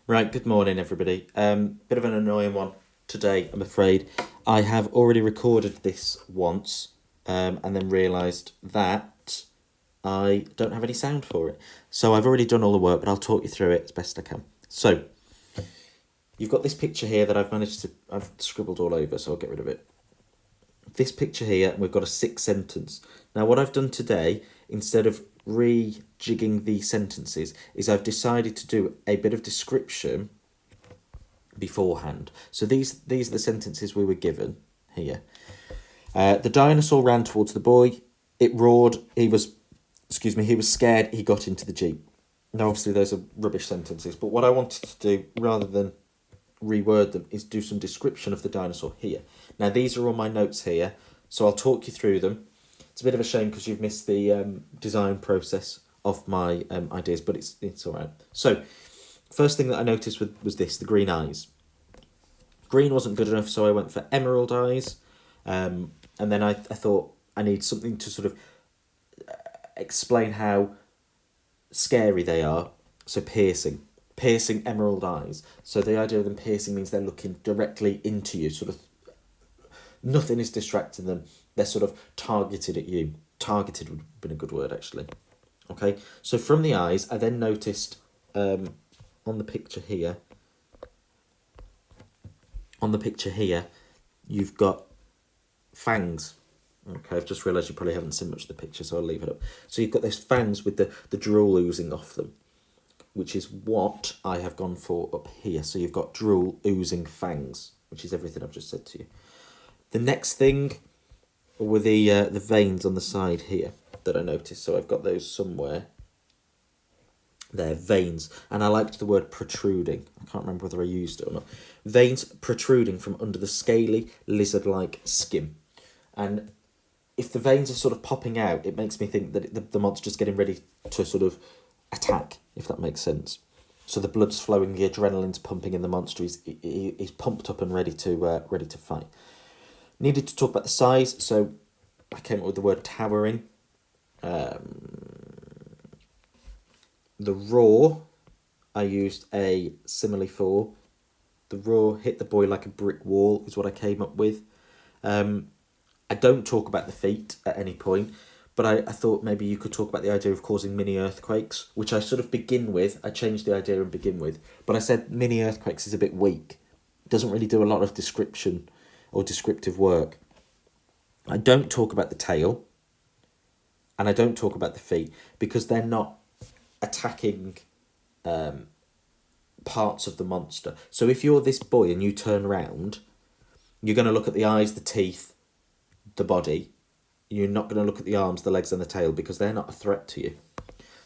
Right, good morning, everybody. Bit of an annoying one today, I'm afraid. I have already recorded this once, and then realised that I don't have any sound for it. So I've already done all the work, but I'll talk you through it as best I can. So, you've got this picture here that I've scribbled all over, so I'll get rid of it. This picture here, we've got a 6 sentence. Now, what I've done today, instead of rejigging the sentences, is I've decided to do a bit of description beforehand. So these are the sentences we were given here. The dinosaur ran towards the boy. It roared. He was scared. He got into the jeep. Now, obviously, those are rubbish sentences, but what I wanted to do, rather than reword them, is do some description of the dinosaur here. Now, these are all my notes here, so I'll talk you through them. It's a bit of a shame because you've missed the design process of my ideas, but it's all right. So, first thing that I noticed was this, the green eyes. Green wasn't good enough, so I went for emerald eyes. And then I thought I need something to sort of explain how scary they are. So piercing emerald eyes. So the idea of them piercing means they're looking directly into you, sort of nothing is distracting them. They're sort of targeted at you. Targeted would have been a good word, actually. Okay, so from the eyes, I then noticed on the picture here, you've got fangs. Okay, I've just realised you probably haven't seen much of the picture, so I'll leave it up. So you've got those fangs with the drool oozing off them, which is what I have gone for up here. So you've got drool oozing fangs, which is everything I've just said to you. The next thing were the veins on the side here that I noticed. So I've got those somewhere. They're veins, and I liked the word protruding. I can't remember whether I used it or not. Veins protruding from under the scaly, lizard-like skin. And if the veins are sort of popping out, it makes me think that the monster's getting ready to sort of attack, if that makes sense. So the blood's flowing, the adrenaline's pumping in the monster. He's pumped up and ready to fight. Needed to talk about the size, so I came up with the word towering. The roar, I used a simile for. The roar hit the boy like a brick wall is what I came up with. I don't talk about the feet at any point, but I thought maybe you could talk about the idea of causing mini earthquakes, which I sort of begin with. I changed the idea and begin with, but I said mini earthquakes is a bit weak. It doesn't really do a lot of description or descriptive work. I don't talk about the tail, and I don't talk about the feet because they're not attacking parts of the monster. So if you're this boy and you turn around, you're going to look at the eyes, the teeth, the body. You're not going to look at the arms, the legs, and the tail because they're not a threat to you.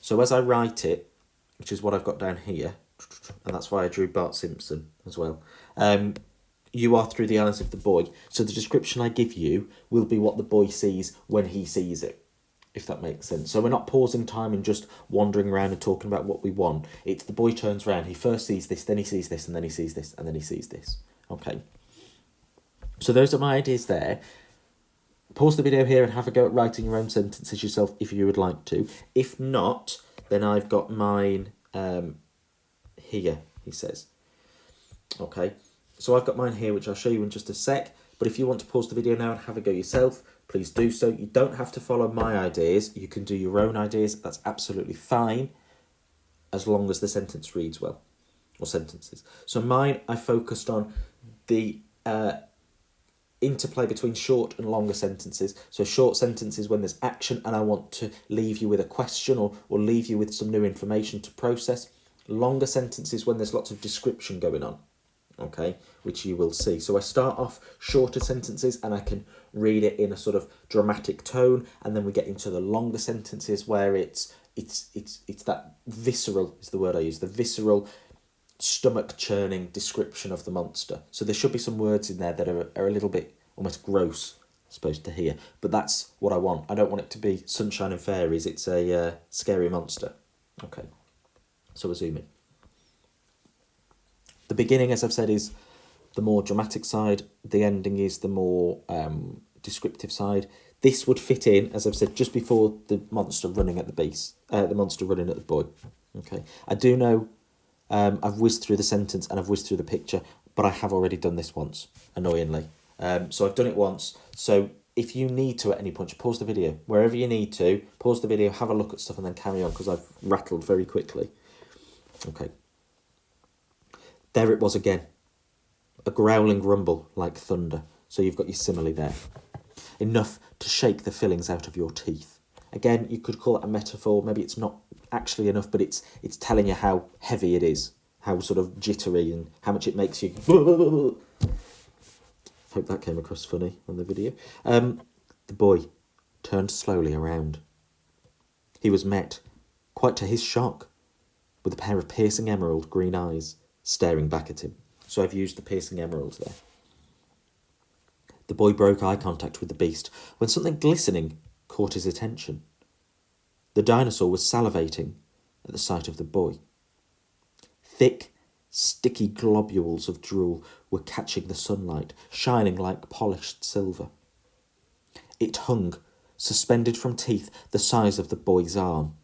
So as I write it, which is what I've got down here, and that's why I drew Bart Simpson as well, you are through the eyes of the boy. So the description I give you will be what the boy sees when he sees it, if that makes sense. So we're not pausing time and just wandering around and talking about what we want. It's the boy turns around, he first sees this, then he sees this, and then he sees this, and then he sees this. Okay. So those are my ideas there. Pause the video here and have a go at writing your own sentences yourself if you would like to. If not, then I've got mine here, he says. Okay, so I've got mine here, which I'll show you in just a sec. But if you want to pause the video now and have a go yourself, please do so. You don't have to follow my ideas. You can do your own ideas. That's absolutely fine, as long as the sentence reads well, or sentences. So mine, I focused on the interplay between short and longer sentences. So short sentences when there's action and I want to leave you with a question or leave you with some new information to process. Longer sentences when there's lots of description going on, okay, which you will see. So I start off shorter sentences and I can read it in a sort of dramatic tone, and then we get into the longer sentences where it's that visceral is the word I use, the visceral stomach churning description of the monster. So there should be some words in there that are a little bit almost gross, I suppose, to hear, but that's what I want. I don't want it to be sunshine and fairies. It's a scary monster. Okay, so we'll zoom in. The beginning, as I've said, is the more dramatic side. The ending is the more descriptive side. This would fit in, as I've said, just before the monster running at the beast, the monster running at the boy. Okay, I do know I've whizzed through the sentence and I've whizzed through the picture, but I have already done this once, annoyingly. So I've done it once. So if you need to at any point, pause the video. Wherever you need to, pause the video, have a look at stuff and then carry on, because I've rattled very quickly. Okay. There it was again. A growling rumble like thunder. So you've got your simile there. Enough to shake the fillings out of your teeth. Again, you could call it a metaphor. Maybe it's not actually enough, but it's telling you how heavy it is, how sort of jittery and how much it makes you... Hope that came across funny on the video. The boy turned slowly around. He was met, quite to his shock, with a pair of piercing emerald green eyes staring back at him. So I've used the piercing emeralds there. The boy broke eye contact with the beast when something glistening caught his attention. The dinosaur was salivating at the sight of the boy. Thick, sticky globules of drool were catching the sunlight, shining like polished silver. It hung, suspended from teeth the size of the boy's arm.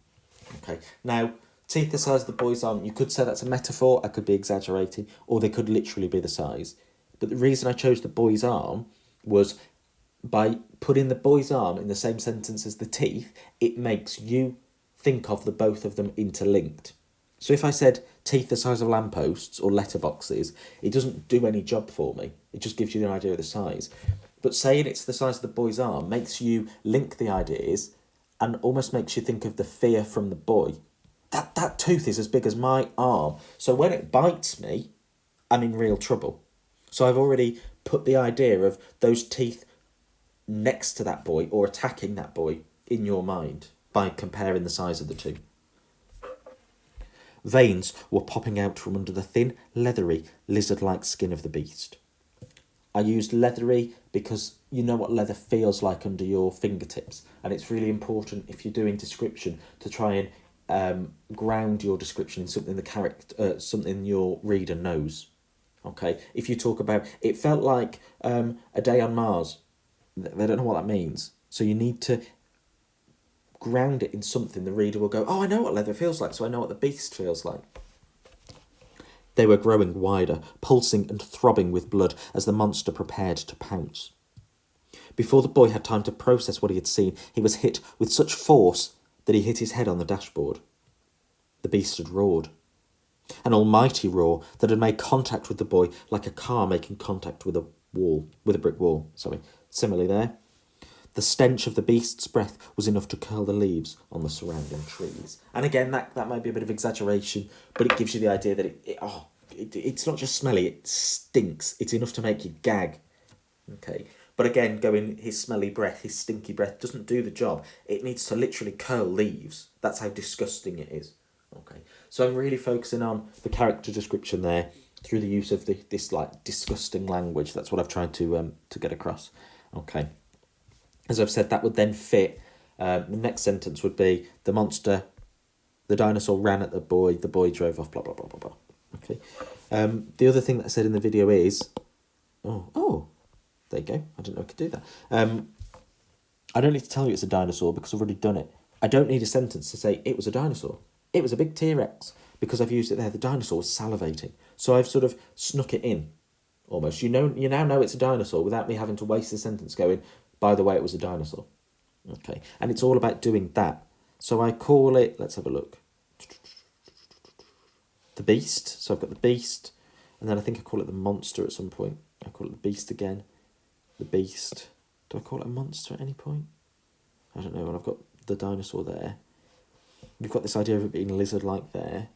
Okay, now, teeth the size of the boy's arm, you could say that's a metaphor, I could be exaggerating, or they could literally be the size. But the reason I chose the boy's arm was by putting the boy's arm in the same sentence as the teeth, it makes you think of the both of them interlinked. So if I said teeth the size of lampposts or letterboxes, it doesn't do any job for me. It just gives you an idea of the size. But saying it's the size of the boy's arm makes you link the ideas and almost makes you think of the fear from the boy. That tooth is as big as my arm. So when it bites me, I'm in real trouble. So I've already put the idea of those teeth next to that boy or attacking that boy in your mind by comparing the size of the two. Veins were popping out from under the thin, leathery, lizard-like skin of the beast. I used leathery because you know what leather feels like under your fingertips, and it's really important if you're doing description to try and ground your description in something something your reader knows. Okay, if you talk about it felt like a day on Mars, they don't know what that means, so you need to ground it in something the reader will go, oh, I know what leather feels like, so I know what the beast feels like. They were growing wider, pulsing and throbbing with blood as the monster prepared to pounce. Before the boy had time to process what he had seen, he was hit with such force that he hit his head on the dashboard. The beast had roared. An almighty roar that had made contact with the boy like a car making contact with a brick wall. Similarly there. The stench of the beast's breath was enough to curl the leaves on the surrounding trees. And again, that might be a bit of exaggeration, but it gives you the idea that it's not just smelly, it stinks. It's enough to make you gag. Okay. But again, going his smelly breath, his stinky breath doesn't do the job. It needs to literally curl leaves. That's how disgusting it is. Okay. So I'm really focusing on the character description there through the use of this like disgusting language. That's what I've tried to get across. Okay. As I've said, that would then fit. The next sentence would be the dinosaur ran at the boy drove off, blah, blah, blah, blah, blah. Okay. The other thing that I said in the video is, oh, there you go. I didn't know I could do that. I don't need to tell you it's a dinosaur because I've already done it. I don't need a sentence to say it was a dinosaur. It was a big T-Rex because I've used it there. The dinosaur was salivating. So I've sort of snuck it in almost. You now know it's a dinosaur without me having to waste the sentence going, by the way, it was a dinosaur. Okay. And it's all about doing that. So I call it, let's have a look. The beast. So I've got the beast. And then I think I call it the monster at some point. I call it the beast again. The beast. Do I call it a monster at any point? I don't know. And I've got the dinosaur there. You've got this idea of it being lizard-like there.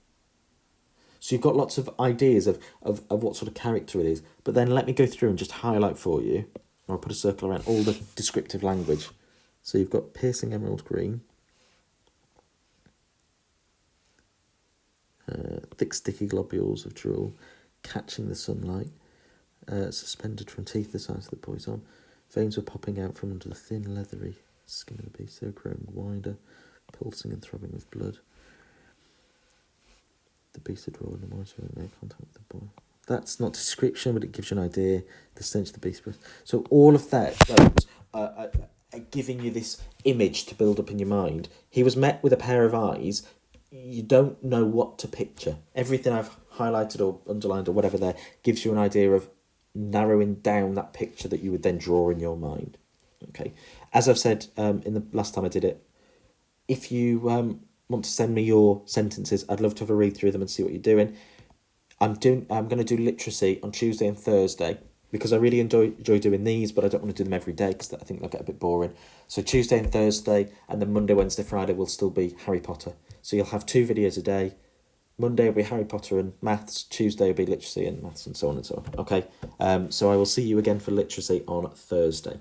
So you've got lots of ideas of what sort of character it is. But then let me go through and just highlight for you. Or I'll put a circle around all the descriptive language. So you've got piercing emerald green. Thick sticky globules of drool. Catching the sunlight. Suspended from teeth the size of the boy's arm. Veins were popping out from under the thin, leathery skin of the beast. They were growing wider, pulsing and throbbing with blood. The beast had roared and wanted to make contact with the boy. That's not description, but it gives you an idea. The stench of the beast breath. So all of that giving you this image to build up in your mind. He was met with a pair of eyes you don't know what to picture. Everything I've highlighted or underlined or whatever there gives you an idea of narrowing down that picture that you would then draw in your mind. Okay, as I've said in the last time I did it, if you want to send me your sentences, I'd love to have a read through them and see what you're doing. I'm going to do literacy on Tuesday and Thursday because I really enjoy doing these, but I don't want to do them every day because I think they'll get a bit boring. So Tuesday and Thursday, and then Monday, Wednesday, Friday will still be Harry Potter. So you'll have 2 videos a day. Monday will be Harry Potter and maths. Tuesday will be literacy and maths, and so on and so on. Okay, so I will see you again for literacy on Thursday.